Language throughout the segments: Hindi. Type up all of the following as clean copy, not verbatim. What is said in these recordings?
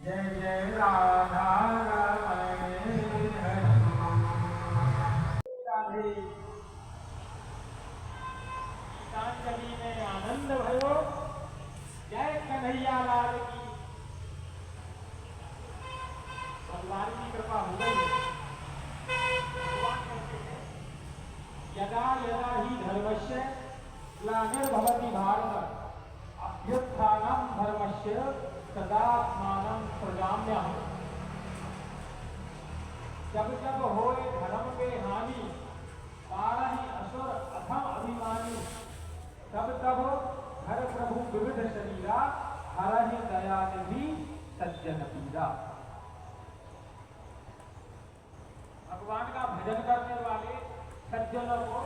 जय जय राधा रमण हरि राधे। गीतांजलि में आनंद भयो, जय कन्हैया लाल की। भगवान की कृपा हो गई। भगवान कहते हैं यदा यदा ही धर्मस्य ग्लानिर्भवति भारत अभ्युत्थानं धर्मस्य तदात्मानं सृजाम्यहम्। जब जब होए धर्म के हानि बारही असुर अथम अभिमानी, तब तब हर प्रभु विविध शरीरा हरहि दया निधि सज्जन पीरा। भगवान का भजन करने वाले सज्जनों को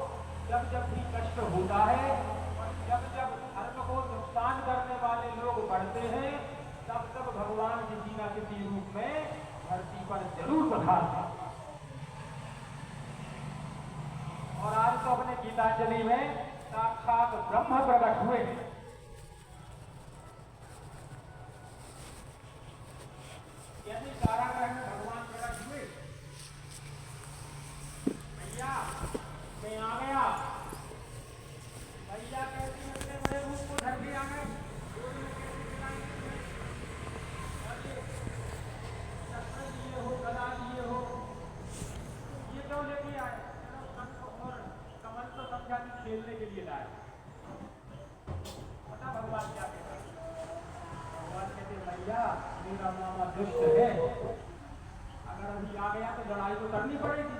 जब जब भी कष्ट होता है और जब जब धर्म को नुकसान करने वाले लोग बढ़ते हैं, तब तब भगवान किसी न किसी रूप में धरती पर जरूर पधारते हैं। और आज तो अपने गीतांजलि में साक्षात ब्रह्म प्रकट हुए। यानी कारागृह में भगवान प्रकट हुए। भैया मैं आ गया। भैया कैसे इतने बड़े रूप को धर के आ गए। शस्त्र दिए हो, गदा दिए हो, ये क्यों लेके आए? और कमल तो समझा कि खेलने के लिए लाए। पता भगवान क्या कहते हैं? भगवान कहते हैं भैया मेरा मामा दुष्ट है, अगर अभी आ गया तो लड़ाई तो करनी पड़ेगी।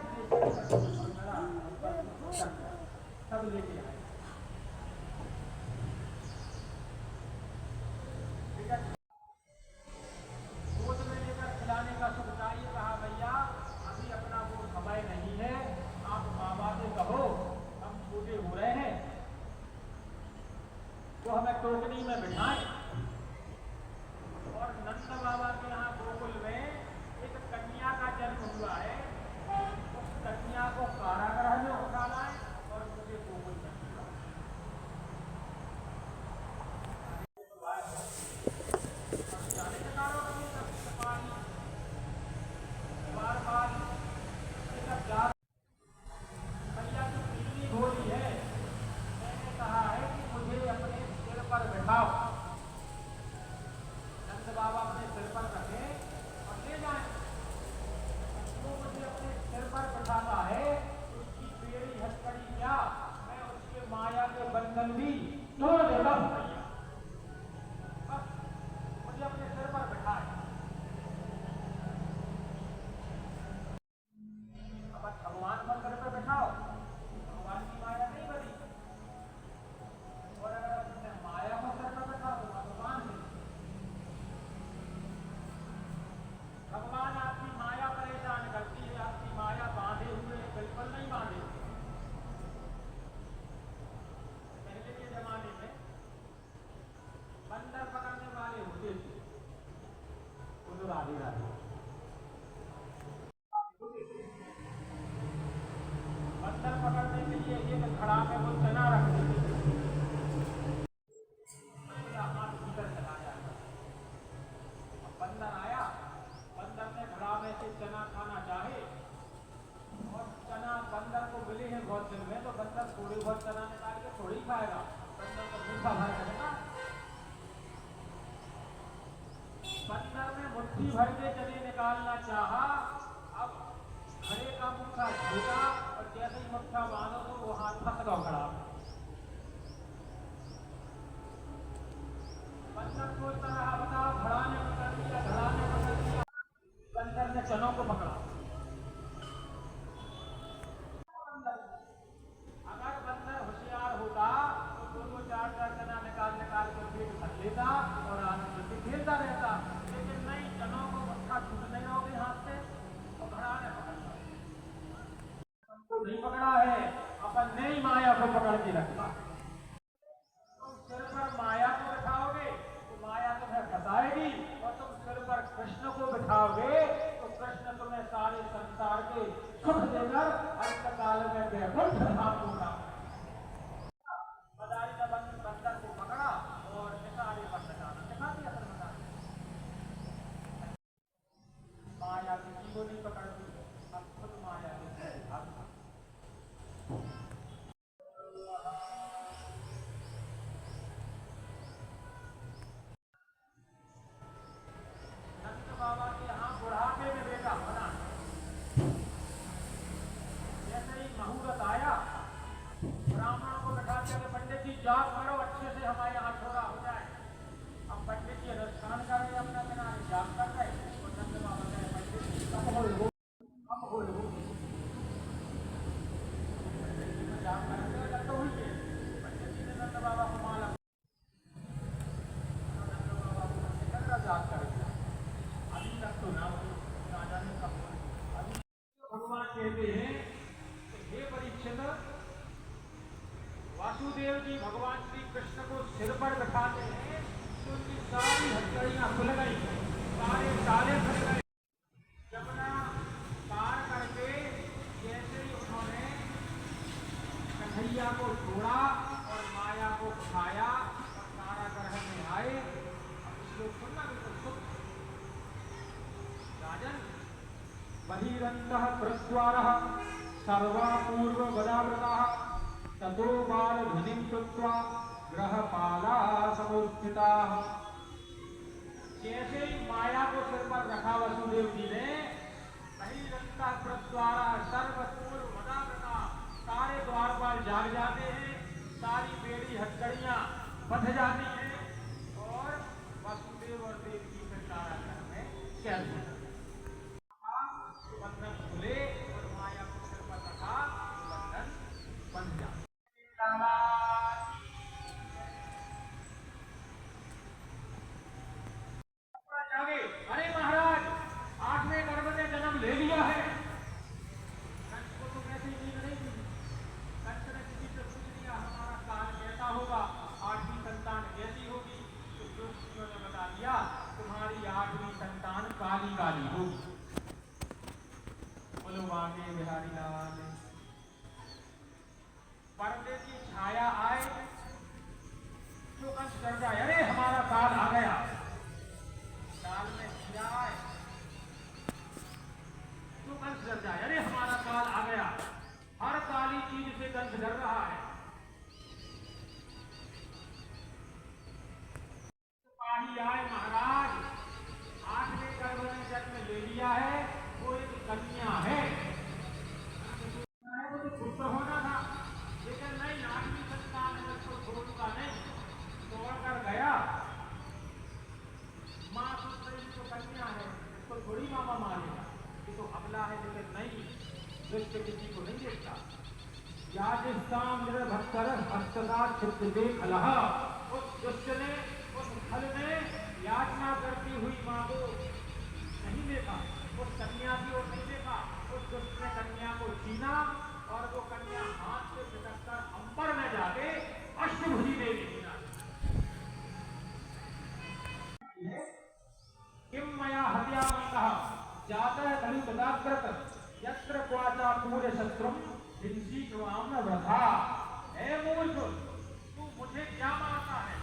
सब लेके आए। गोद में लेकर खिलाने का सुख चाहिए। कहा भैया अभी अपना वो समय नहीं है, आप बाबा से कहो हम छोटे हो रहे हैं तो हमें टोकरी में बिठाएं। और नंद बाबा के यहाँ गोकुल में एक कन्या का जन्म हुआ है। उस कन्या को कारागृह में उठा लाए और मुझे गोकुल में बार बार भैया की बिजली भोली है। मैंने कहा है कि मुझे अपने सिर पर बैठाओ। नंद बाबा अपने सिर पर रखे और ले जाए। वो मुझे अपने सिर पर बैठाता है, उसकी बेड़ी हथकड़ी क्या, मैं उसके माया के बंधन भी तोड़ देता हूँ। भैया बस मुझे अपने सिर पर बैठाए। अब भगवान को सिर पर बैठाओ, भगवान की माया नहीं बनी। और अगर अपने माया को सिर पर बैठा तो भगवान नहीं। भगवान आपकी माया परेशान करती है, आपकी माया बांधे हुए बिल्कुल नहीं बांधे हुए। पहले के जमाने में बंदर पकड़ने वाले होते थे। बोलो राधे राधे। बंदर पकड़ने के लिए एक घड़ा में वो चना रख देते थे। हाथ भीतर चला जाता। अब बंदर आया, बंदर ने घड़ा में से चना खाना चाहे और चना बंदर को मिले हैं बहुत दिन में, तो बंदर थोड़ी बहुत चना निकाल के थोड़ी खाएगा। बंदर को भूखा भर करेगा। बंदर ने मुट्ठी भर के चने निकालना चाहा। अब घड़े का मुट्ठा छोटा और जैसे ही मुट्ठा बांधो तो वो हाथ फंस गया खड़ा। बंदर सोचता रहा बताओ घड़ा ने पकड़ लिया, घड़ा ने पकड़ लिया। बंदर ने चनों को पकड़ा। अगर बंदर होशियार होता तो दो चार चार चना निकाल निकाल के पेट भर लेता और आनंद से खेलता रहता। लेकिन नहीं, चनों को मुट्ठा छूटने लगे हाथ से और घड़ा ने पकड़ा। हमको नहीं पकड़ा है, अपन नई माया को पकड़ के रखा। तुम सिर पर माया को बिठाओगे तो माया तुम्हें बताएगी, और तुम सिर पर कृष्ण को बिठाओगे तो कृष्ण तुम्हें अभी तक तो ना हो, ना जाने कब हो। अभी भगवान कहते हैं कि हे परीक्षित, वासुदेव जी भगवान श्री कृष्ण को सिर पर बैठाते हैं तो उनकी सारी हथकड़ियां खुल गई, सारे ताले खुल गए। यमुना पार करके जैसे ही उन्होंने कन्हैया को छोड़ा और माया को उठाया और कारागृह में आए। अब श्लोक सुनना बिल्कुल सुख। राजन, बहिरन्तः प्रद्वारः सर्वा पूर्व वदाव्रताः ततो बाल ध्वनिं कृत्वा ग्रहपाला समुत्थिताः। जैसे ही माया को सिर पर रखा वसुदेव जी ने, बहिरन्तः प्रद्वारः सर्वपूर्व वदाव्रताः, सारे द्वारपाल जाग जाते हैं, सारी बेड़ी हथकड़ियां बंध जाती हैं और वसुदेव और देवकी फिर कारागृह में कैद हो जाते हैं। बंधन खुले और माया को सिर पर रखा, बंधन बंध जाते। अरे महाराज, 8वें गर्भ ने जन्म ले लिया है। कंस को तो वैसे ही नींद नहीं थी। कंस ने किसी से पूछ लिया हमारा काल कैसा होगा, 8वीं संतान कैसी होगी, तो ज्योतिषियों ने बता दिया तुम्हारी 8वीं संतान काली काली होगी। बोलो बांके बिहारी लाल। पर्दे की छाया आए जो कंस डर जाए, अरे हमारा काल आ गया। काल में हीरा आए तो कंस डर जाए, अरे हमारा काल आ गया। हर काली चीज से कंस डर रहा है। सिपाही आए, महाराज 8वें गर्भ ने जन्म ले लिया है, वो एक कन्या है, वो तो पुत्र होना था, लेकिन नहीं, 8वीं संतान है, उसको छोड़ूंगा नहीं, छोड़कर गया। माँ सोच रही तो कन्या है, इसको थोड़ी मामा मारेगा, ये तो अबला है, लेकिन नहीं, दृष्ट किसी को नहीं देखता। याजिष्ठाम निर्भक्तर हस्तदा चित्ते खलह, उस दुष्ट ने, उस खल ने याचना करती हुई माँ को नहीं देखा, उस कन्या की ओर नहीं देखा। उस दुष्ट ने कन्या को छीना और वो कन्या हाथ से छिटककर अंबर में जाके अष्टभुजी देवी बना। किम मया हत्यामंतः जातः खलु तदाकृत यत्र क्वाचा पूर्य शत्रुम हिंसी त्वाम न वृथा। हे मूर्ख, तू मुझे क्या मारता है?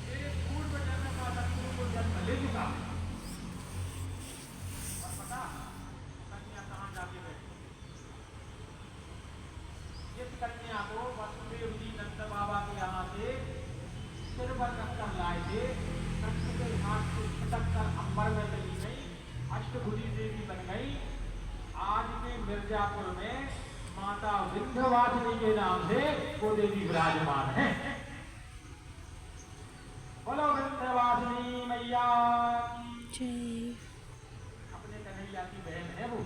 तेरे पूर्व जन्म का शत्रु को जन्म ले चुका। और पता कन्या कहाँ जाके बैठी? इस कन्या को वसुदेव जी नंद बाबा के यहाँ से सिर पर रखकर लाए थे। कृष्ण के हाथ से छिटक कर अंबर में चली गई, अष्टभुजी देवी बन गई। आज के मिर्जापुर में माता विंध्यवासिनी के नाम से वो देवी विराजमान है। बोलो विंध्यवासिनी मैया की। अपने कन्हैया की बहन है वो।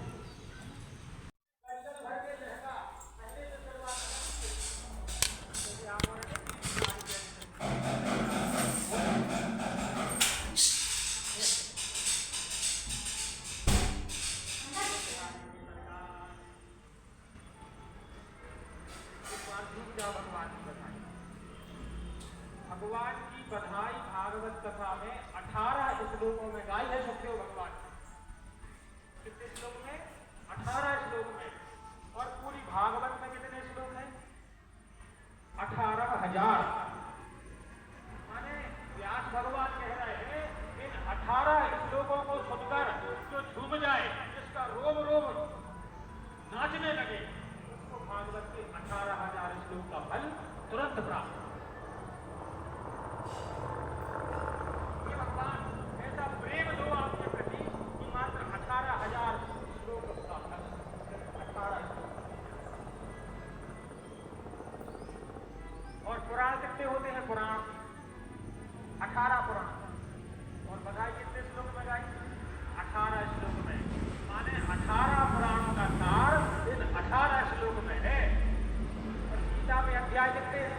भगवान की बधाई भागवत कथा में 18 श्लोकों में गाई है सुखदेव भगवान। कितने श्लोक में? 18 श्लोक में। और पूरी भागवत में कितने श्लोक हैं? 18,000। माने व्यास भगवान कह रहे हैं इन 18 श्लोकों को सुनकर जो झूम जाए, जिसका रोम रोम नाचने लगे, उसको भागवत के 18,000 श्लोक का फल तुरंत प्राप्त। ये भगवान ऐसा प्रेम दो आपके प्रति कि मात्र 18,000 श्लोक का फल, 18 श्लोक। और पुराण कितने होते हैं? पुराण 18 पुराण। और बधाई कितने श्लोक में गाई? 18 श्लोक में। माने 18 पुराणों का सार इन 18 श्लोक में है। और गीता में अध्याय कितने हैं?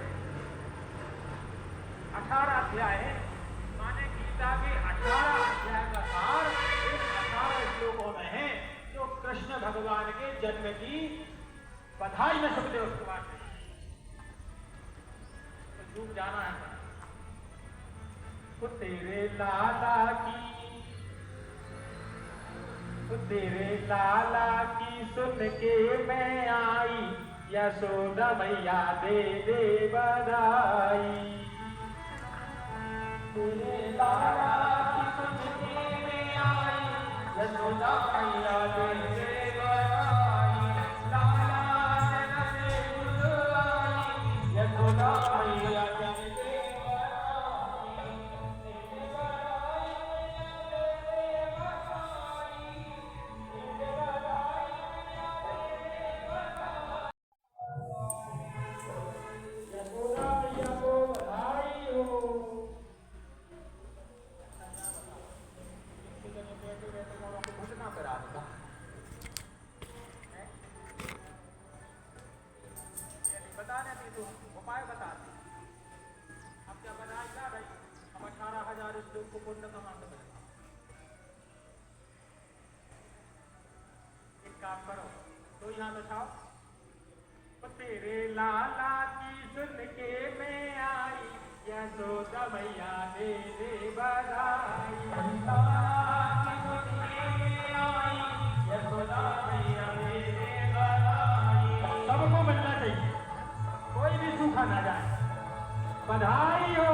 जन्म की बधाई में सुखदेव कुमार ने तो डूब जाना है। तो तेरे लाला की सुन के मैं आई, यशोदा मैया दे दे बधाई। तेरे लाला की सुन के मैं आई, यशोदा मैया दे दे बधाई। लाला जन्म से बुलवाई, यशोदा मैया दे दे उपाय बता दी। अब क्या बधाई क्या भाई, हम 18,000 श्लोक को पूर्ण कमा सकते। एक काम करो, तो यहाँ बिठाओ। तेरे लाला की सुन के मैं आई, यशोदा मैया दे दे बधाई। यशोदा मैया दे दे बधाई। सबको मिलना चाहिए, कोई भी सूखा ना जाए। बधाई हो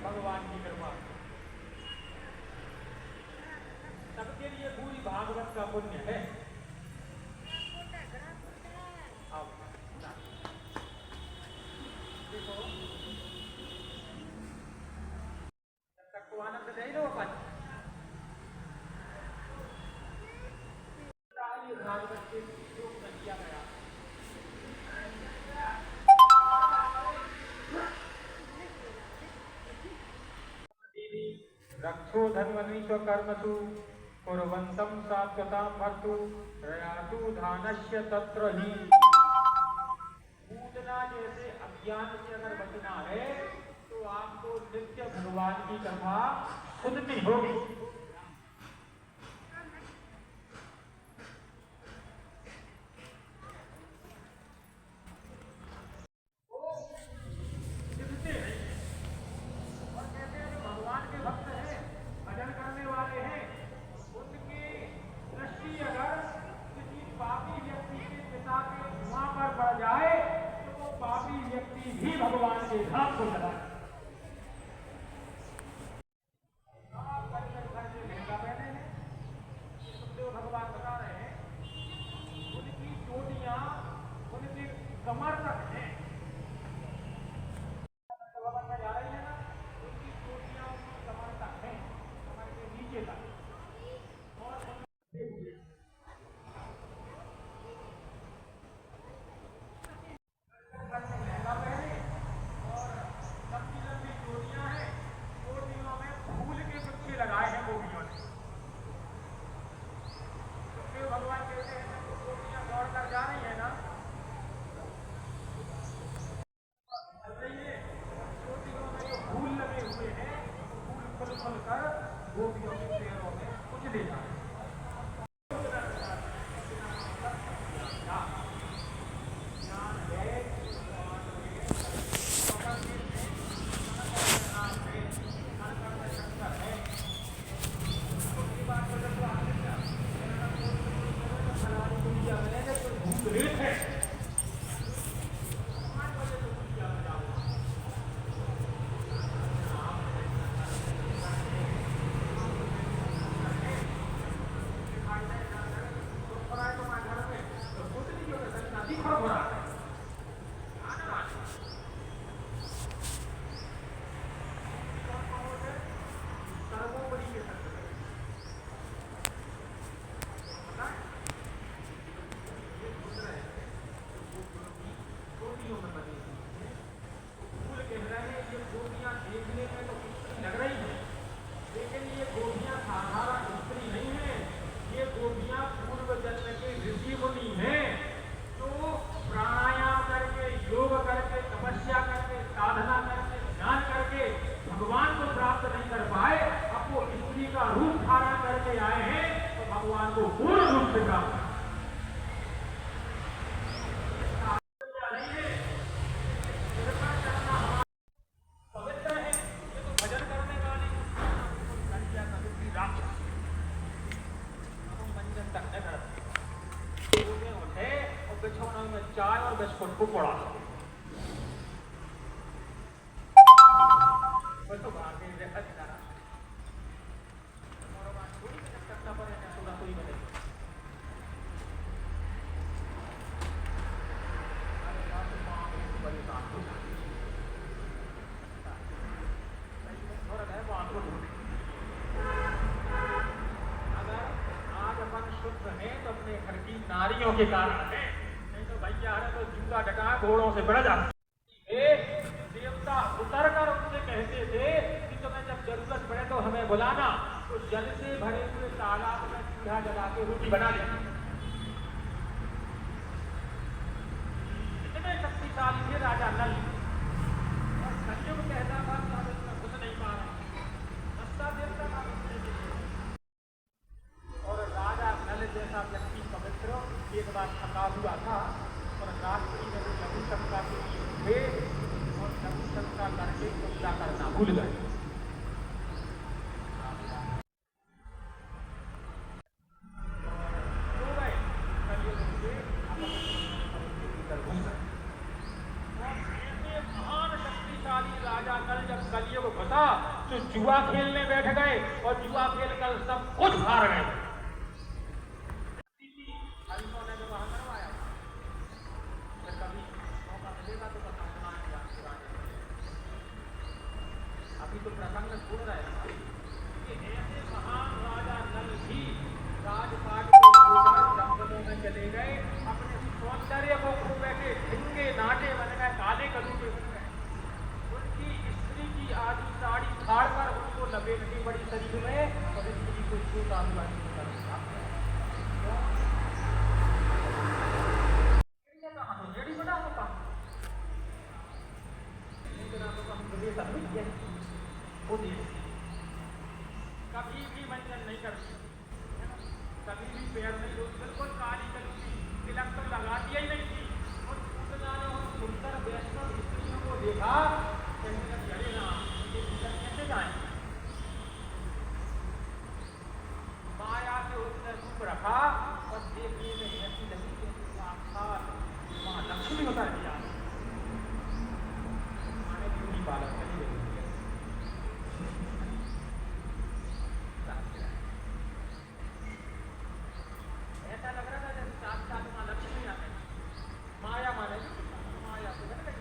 भगवान की कृपा, सबके लिए पूरी भागवत का पुण्य है। देखो जब तक को आनंद नहीं लो अपन भागवत के श्लोक में किया गया। रक्षो धन्वनीश्व कर्मसु कुर्वन्तं सात्वतां भर्तु प्रयातु धानस्य तत्र ही। पूजना जैसे अज्ञान से अगर बचना है तो आपको नित्य भगवान की कथा सुननी होगी। भी भगवान के धाम को चला भगवान बता रहे हैं, उनकी चोटियां उनके कमर तक हैं। भवन में जा रही है ना, उनकी चोटियां उनकी कमर तक हैं, कमर के नीचे तक। और भगवान कहते हैं चोटियां दौड़ कर जा रही है ना, चोटियों में जो फूल लगे हुए हैं, फूल फल फल कर गोपियों के पैरों में कुछ देता है। का रूप धारण करके आए हैं तो भगवान को पूर्ण रूप से प्राप्त पवित्र है। ये तो भजन करने वाले उठे और बिछौना में चाय और बिस्कुट को पड़ा तो भागे देखा दिखाना करना पड़ेगा थोड़ा कोई बने अपने घर की नारियों के कारण है, नहीं तो भैया है तो जूता डका घोड़ों से बढ़ जाता। देवता उतर कर उनसे कहते थे कि तुम्हें जब जरूरत पड़े तो हमें बुलाना, तो जल से भरे हुए तालाब में चूल्हा जला के रोटी बना लेना। इतने शक्तिशाली थे राजा नल। और संयुग कहता था कि हम इसमें घुस नहीं पा रहे, रास्ता देवता का और राजा नल जैसा व्यक्ति पवित्र एक बार थका हुआ था और रात्रि में वो लघु शंका के लिए उठे और लघु शंका करके पूजा करना भूल गए। महान शक्तिशाली राजा नल जब कलयुग घुसा तो जुआ खेलने बैठ गए और जुआ खेल कर सब कुछ हार गए। अभी तो प्रसंग सुन रहे हैं कि ऐसे महान राजा नल भी राजपाट के ऊपर जंगलों में चले गए, अपने सौंदर्य को खो बैठे, ढिंगे नाटे बन गए, काले कलूटे बन गए। उनकी स्त्री की आधी साड़ी फाड़ कर उनको लपेटनी पड़ी शरीर में और स्त्री को छूता हुआ कभी भी मंजन नहीं करती, कभी भी पैर नहीं धोती, बिल्कुल काली कलूटी, तिलक तो लगा दिया ही नहीं थी। और सुंदर वैष्णव स्त्रियों को देखा कहने ना ये भीतर कैसे जाए। माया से उसने रूप रखा और देखने में ऐसी लगी कि माँ लक्ष्मी उतर दिया। माने क्यों बालक चली गई। ऐसा लग रहा था जैसे साक्षात माँ लक्ष्मी आ गई। माया माने माया से बन गई।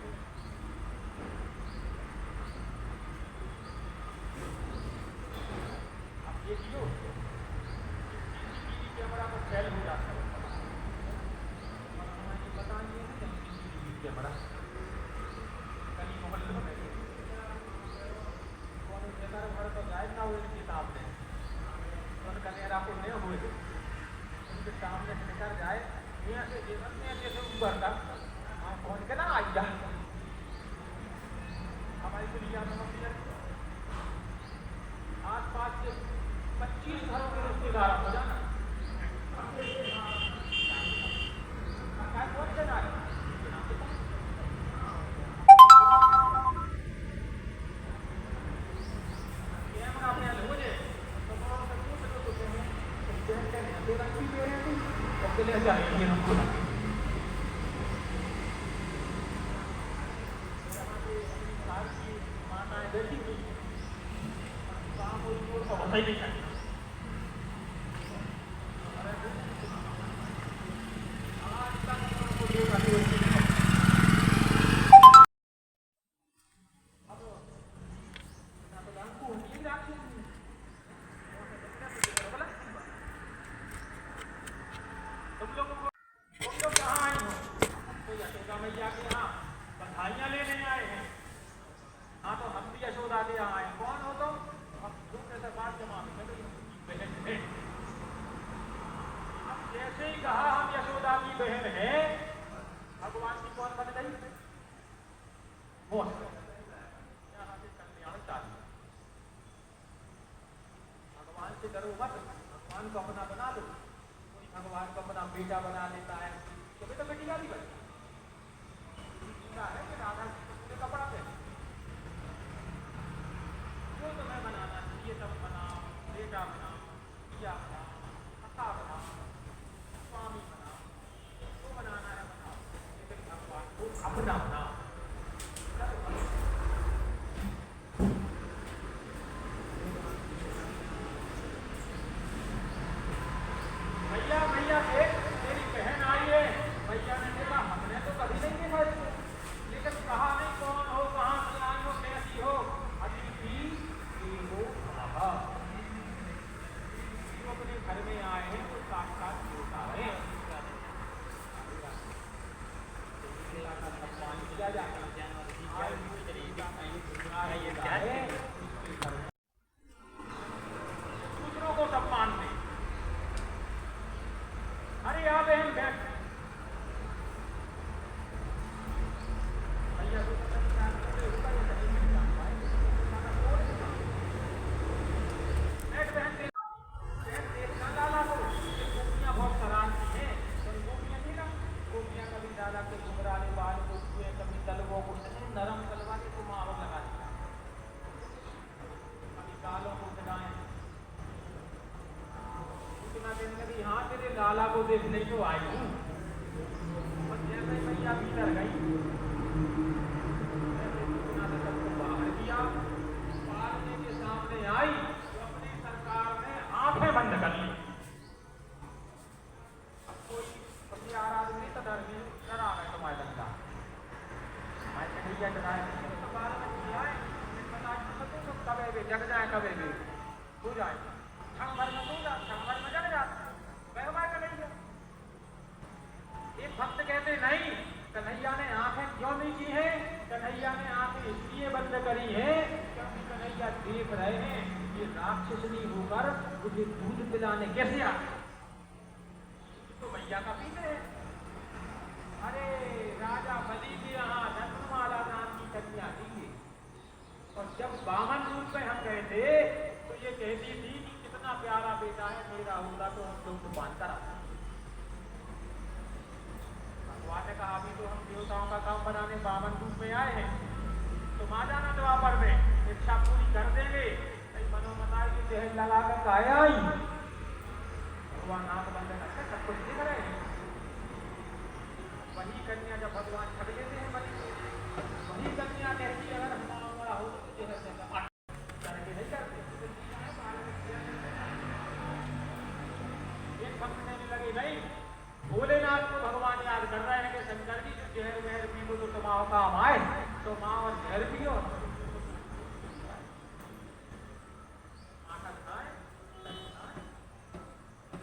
अब ये क्यों कैमरा को फैल हो जाता है, पता नहीं है कैमरा कहीं मोहल्ले में कौन बेकार घर तो जाए ना हुए किताब में कौन कनेरा को नहीं हुए उनके सामने से निकल जाए यहाँ से जीवन में जैसे ऊपर तक पहुँच के ना आई जाए हमारी दुनिया में आस पास के 25 घरों के रिश्तेदार हो जाना कौन से ना मैया के यहाँ बधाइयाँ लेने आए हैं। हाँ तो हम भी यशोदा के यहाँ आए। कौन हो तुम? हम दूसरे से बात जमा से डरो मत, भगवान को अपना बना लो। कोई भगवान को अपना बेटा बना लेता है तो बेटा बेटिया भी बनती है कि राधा जी कपड़ा पहने जो तुम्हें बनाना चाहिए तब बनाओ, बेटा बनाओ, पिया बनाओ, माता बनाओ, स्वामी बनाओ, जो बनाना है बनाओ, लेकिन भगवान को अपना बनाओ। भैया भैया देख मेरी बहन आई है। भैया ने देखा, हमने तो कभी नहीं देखा इसको, लेकिन कहा नहीं कौन हो, कहाँ से आई हो, कैसी हो। अतिथि देवो भवः, जो अपने घर में आए हैं वो साक्षात देवता है। सम्मान किया जाता है, दूसरों को सम्मान दे। अरे यहाँ पे हम बैठ भैया तो लाला को गोपियाँ बहुत शरारती हैं। गोपियाँ थी ना, गोपियाँ कभी दादा के घुघराले बाल को छुए, कभी तलवों को नरम तलवा के तो माहौल लगा दिया, कभी गालों को चढ़ाए। इतना दिन कभी हाँ तेरे लाला को देखने को आई हूँ, और जैसे भैया भीतर गई सबको बाहर किया, पालने के सामने आई तो अपने सरकार ने आंखें बंद कर ली। अब कोई आदमी तो डरा गए तुम्हारे धंधा, हमारे कन्हैया डराए तो बाल में किया है, कबे भी जग जाए, कबे भी हो जाए, क्षण भर में सो जा, क्षण भर में जग जाता कन्हैया। एक भक्त कहते नहीं, कन्हैया ने आंखें क्यों नहीं की हैं? कन्हैया ने आंखें इसलिए बंद करी हैं क्योंकि कन्हैया देख रहे हैं ये राक्षसनी होकर मुझे दूध पिलाने कैसे आए, तो भैया का पीते हैं। अरे राजा बलि के यहाँ रत्नमाला नाम की कन्या थी, और जब बामन रूप में हम गए थे तो ये कहती थी कि कितना प्यारा बेटा है मेरा, होगा तो हम लोग तो बांधता रहा। भगवान ने कहा अभी तो हम देवताओं का काम बनाने बामन रूप में आए हैं, तुम आ जाना द्वापर में, इच्छा पूरी कर देंगे। मनोमताई की जहर लगा कर आया ही भगवान आंख बंद करके सब कुछ दिख रहे हैं। वही कन्या जब भगवान छक लेते हैं बलि, वही कन्या कहती है अगर हमारा हो तो जहर करके नहीं करते। एक भक्त कहने लगे नहीं, भोलेनाथ को भगवान याद कर रहे हैं कि शंकर जी जो जहर वहर पी को तो तुम्हारा काम आए, तो माँ और जहर पियो,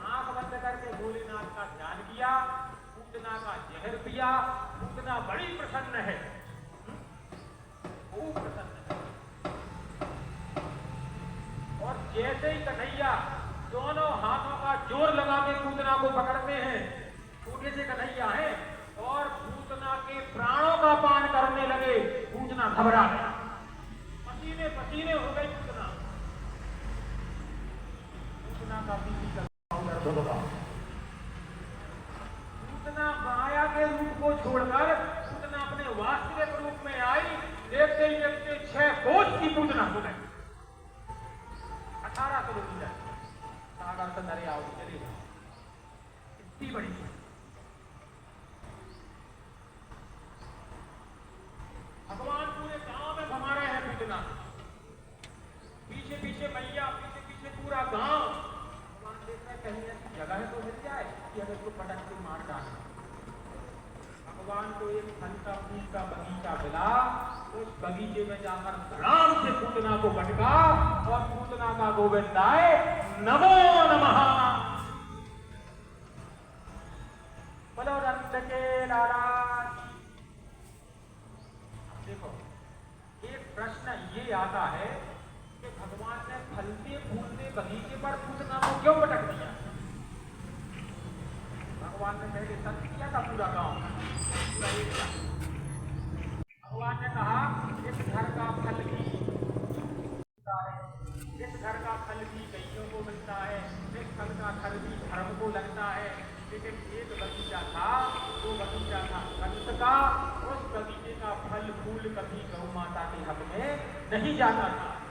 आंख बंद करके भोलेनाथ का ध्यान किया, पूतना का जहर पिया। पूतना बड़ी प्रसन्न है, खूब प्रसन्न है। और जैसे ही कन्हैया दोनों हाथों का जोर लगा के पूतना को पकड़ते हैं, छोटे से कन्हैया है, और पूतना के प्राणों का पान करने लगे, पूतना घबरा गया, पसीने पसीने हो गई पूतना। पूतना का पीछे का पूतना माया के रूप को छोड़कर पूतना अपने वास्तविक रूप में आई। देखते ही देखते 6 कोस की पूतना हो गई, 18 किलोमीटर सागर से दरिया चली, इतनी बड़ी। भगवान पूरे गांव में घुमा रहे हैं पूतना, पीछे पीछे मैया, पीछे पीछे पूरा गांव। भगवान देख रहे कहीं ऐसी जगह तो मिल जाए कि अगर इसको पटक के मार डाले। भगवान को एक फल का फूल का बगीचा मिला, उस बगीचे में जाकर राम से पूतना को पटका, और पूतना का गोविंद आए नमो नमः। बोलो नंद के लाला। देखो एक प्रश्न ये आता है कि भगवान ने फलते फूलते बगीचे पर पूतना को क्यों पटक दिया? भगवान ने पहले सत्य किया था पूरा गांव, भगवान ने कहा इस घर का फल भी, इस घर का फल भी कईयों को मिलता है, एक फल का खर भी धर्म को लगता है। लेकिन एक बगीचा था, वो बगीचा था कंस का, उस बगीचे का फल फूल कभी गौ माता के हक में नहीं जाता था।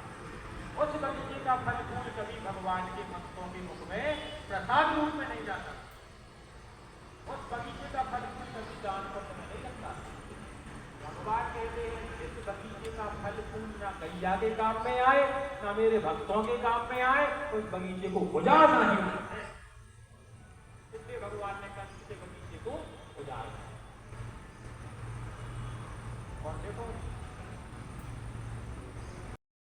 उस बगीचे का फल फूल कभी भगवान के भक्तों के मुख में प्रसाद रूप में नहीं जाता। उस बगीचे का फल फूल कभी दान पत्र में नहीं लगता। भगवान कहते हैं इस बगीचे का फल फूल ना गैया के काम में आए, ना मेरे भक्तों के काम में आए, उस बगीचे को गुजारना ही है। इसलिए भगवान ने कंस से